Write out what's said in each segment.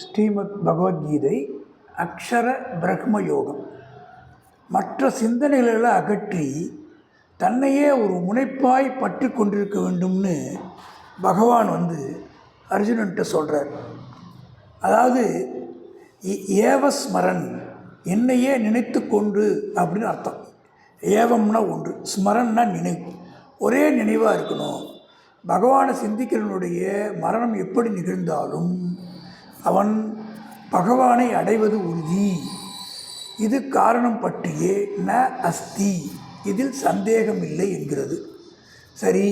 ஸ்ரீமத் பகவத்கீதை அக்ஷர பிரம்ம யோகம். மற்ற சிந்தனைகளை அகற்றி தன்னையே ஒரு முனைப்பாய் பற்றி கொண்டிருக்க வேண்டும்னு பகவான் அர்ஜுனன்ட்ட சொல்கிறார். அதாவது ஏவஸ்மரன், என்னையே நினைத்து கொண்டு அப்படின்னு அர்த்தம். ஏவம்னா ஒன்று, ஸ்மரன்னா நினைவு, ஒரே நினைவாக இருக்கணும். பகவானை சிந்திக்கிறவனுடைய மரணம் எப்படி நிகழ்ந்தாலும் அவன் பகவானை அடைவது உறுதி. இது காரணம் பற்றியே ந அஸ்தி, இதில் சந்தேகம் இல்லை என்கிறது. சரி,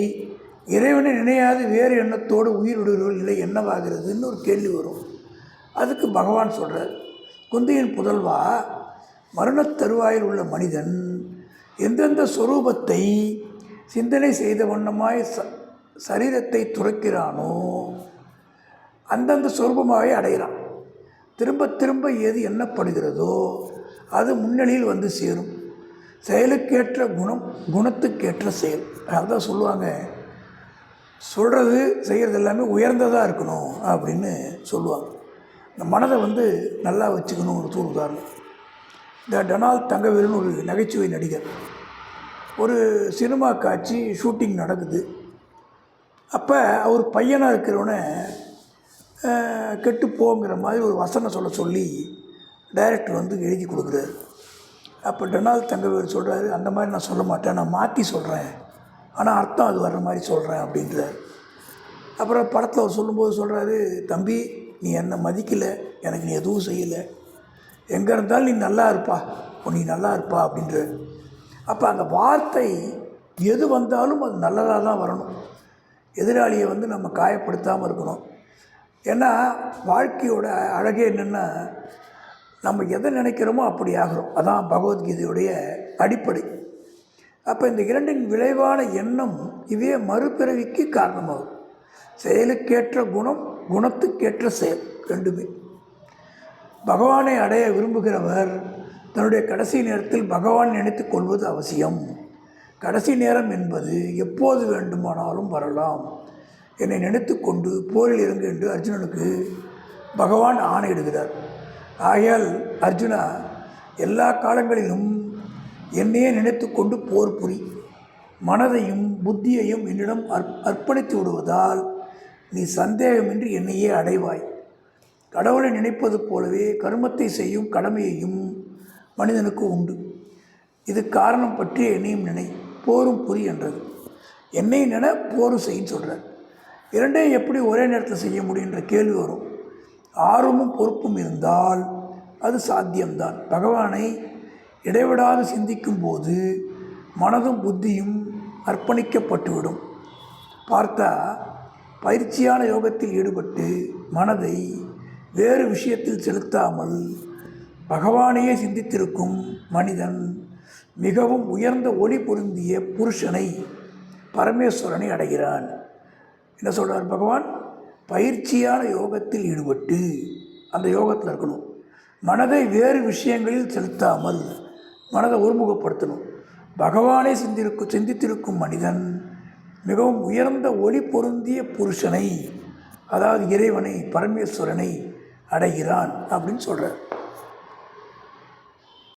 இறைவனை நினையாது வேறு எண்ணத்தோடு உயிரிடுவர்கள் இல்லை என்னவாகிறதுன்னு ஒரு கேள்வி வரும். அதுக்கு பகவான் சொல்கிறார், குந்தியின் புதல்வா, மரணத் தருவாயில் உள்ள மனிதன் எந்தெந்த சொரூபத்தை சிந்தனை செய்த வண்ணமாய் சரீரத்தை துறக்கிறானோ அந்தந்த சொரூபமாகவே அடைகிறான். திரும்ப திரும்ப எது எண்ணப்படுகிறதோ அது முன்னணியில் சேரும். செயலுக்கேற்ற குணம், குணத்துக்கேற்ற செயல். அதுதான் சொல்லுவாங்க, சொல்கிறது செய்கிறது எல்லாமே உயர்ந்ததாக இருக்கணும் அப்படின்னு சொல்லுவாங்க. இந்த மனதை நல்லா வச்சுக்கணும். ஒரு உதாரணம், இந்த டொனால்ட் தங்கவேலுன்னு ஒரு நகைச்சுவை நடிகர், ஒரு சினிமா காட்சி ஷூட்டிங் நடக்குது. அப்போ அவர் பையனாக இருக்கிறவனை கெட்டு போங்கிற மாதிரி ஒரு வசனம் சொல்லி டைரக்டர் எழுதி கொடுக்குறாரு. அப்போ டொனால்ட் தங்கவேல் சொல்கிறாரு, அந்த மாதிரி நான் சொல்ல மாட்டேன், நான் மாற்றி சொல்கிறேன், ஆனால் அர்த்தம் அது வர்ற மாதிரி சொல்கிறேன் அப்படின்றார். அப்புறம் படத்தில் அவர் சொல்லும்போது சொல்கிறாரு, தம்பி, நீ என்னை மதிக்கலை, எனக்கு நீ எதுவும் செய்யலை, எங்கே இருந்தாலும் நீ நல்லா இருப்பா, நீ நல்லா இருப்பா அப்படின்றார். அப்போ அந்த வார்த்தை எது வந்தாலும் அது நல்லதாக தான் வரணும். எதிராளியை நம்ம காயப்படுத்தாமல் இருக்கணும். ஏன்னா வாழ்க்கையோட அழகே என்னென்னா, நம்ம எதை நினைக்கிறோமோ அப்படி ஆகிறோம். அதான் பகவத்கீதையுடைய அடிப்படை. அப்போ இந்த இரண்டின் விளைவான எண்ணம் இவே மறுபிறவிக்கு காரணமாகும். செயலுக்கேற்ற குணம், குணத்துக்கேற்ற செயல், ரெண்டுமே. பகவானை அடைய விரும்புகிறவர் தன்னுடைய கடைசி நேரத்தில் பகவான் நினைத்து கொள்வது அவசியம். கடைசி நேரம் என்பது எப்போது வேண்டுமானாலும் வரலாம். என்னை நினைத்து கொண்டு போரில் இறங்கு என்று அர்ஜுனனுக்கு பகவான் ஆணையிடுகிறார். ஆகையால் அர்ஜுனா, எல்லா காலங்களிலும் என்னையே நினைத்து கொண்டு போர் புரி. மனதையும் புத்தியையும் என்னிடம் அர்ப்பணித்து விடுவதால் நீ சந்தேகமின்றி என்னையே அடைவாய். கடவுளை நினைப்பது போலவே கர்மத்தை செய்யும் கடமையையும் மனிதனுக்கு உண்டு. இது காரணம் பற்றி என்னையும் நினை, போரும் புரி என்றது. என்னை நினை, போரும் செய்யின்னு சொல்கிறார். இரண்டையும் எப்படி ஒரே நேரத்தில் செய்ய முடியுன்ற கேள்வி வரும். ஆர்வமும் பொறுப்பும் இருந்தால் அது சாத்தியம்தான். பகவானை இடைவிடாது சிந்திக்கும் போது மனதும் புத்தியும் அர்ப்பணிக்கப்பட்டுவிடும். பார்த்தா பயிற்சியான யோகத்தில் ஈடுபட்டு மனதை வேறு விஷயத்தில் செலுத்தாமல் பகவானையே சிந்தித்திருக்கும் மனிதன் மிகவும் உயர்ந்த ஒளி பொருந்திய புருஷனை, பரமேஸ்வரனை அடைகிறான். என்ன சொல்கிறார் பகவான்? பயிற்சியான யோகத்தில் ஈடுபட்டு அந்த யோகத்தில் இருக்கணும். மனதை வேறு விஷயங்களில் செலுத்தாமல் மனதை ஒருமுகப்படுத்தணும். பகவானை சிந்தித்திருக்கும் மனிதன் மிகவும் உயர்ந்த ஒளி பொருந்திய புருஷனை, அதாவது இறைவனை, பரமேஸ்வரனை அடைகிறான் அப்படின்னு சொல்கிறார்.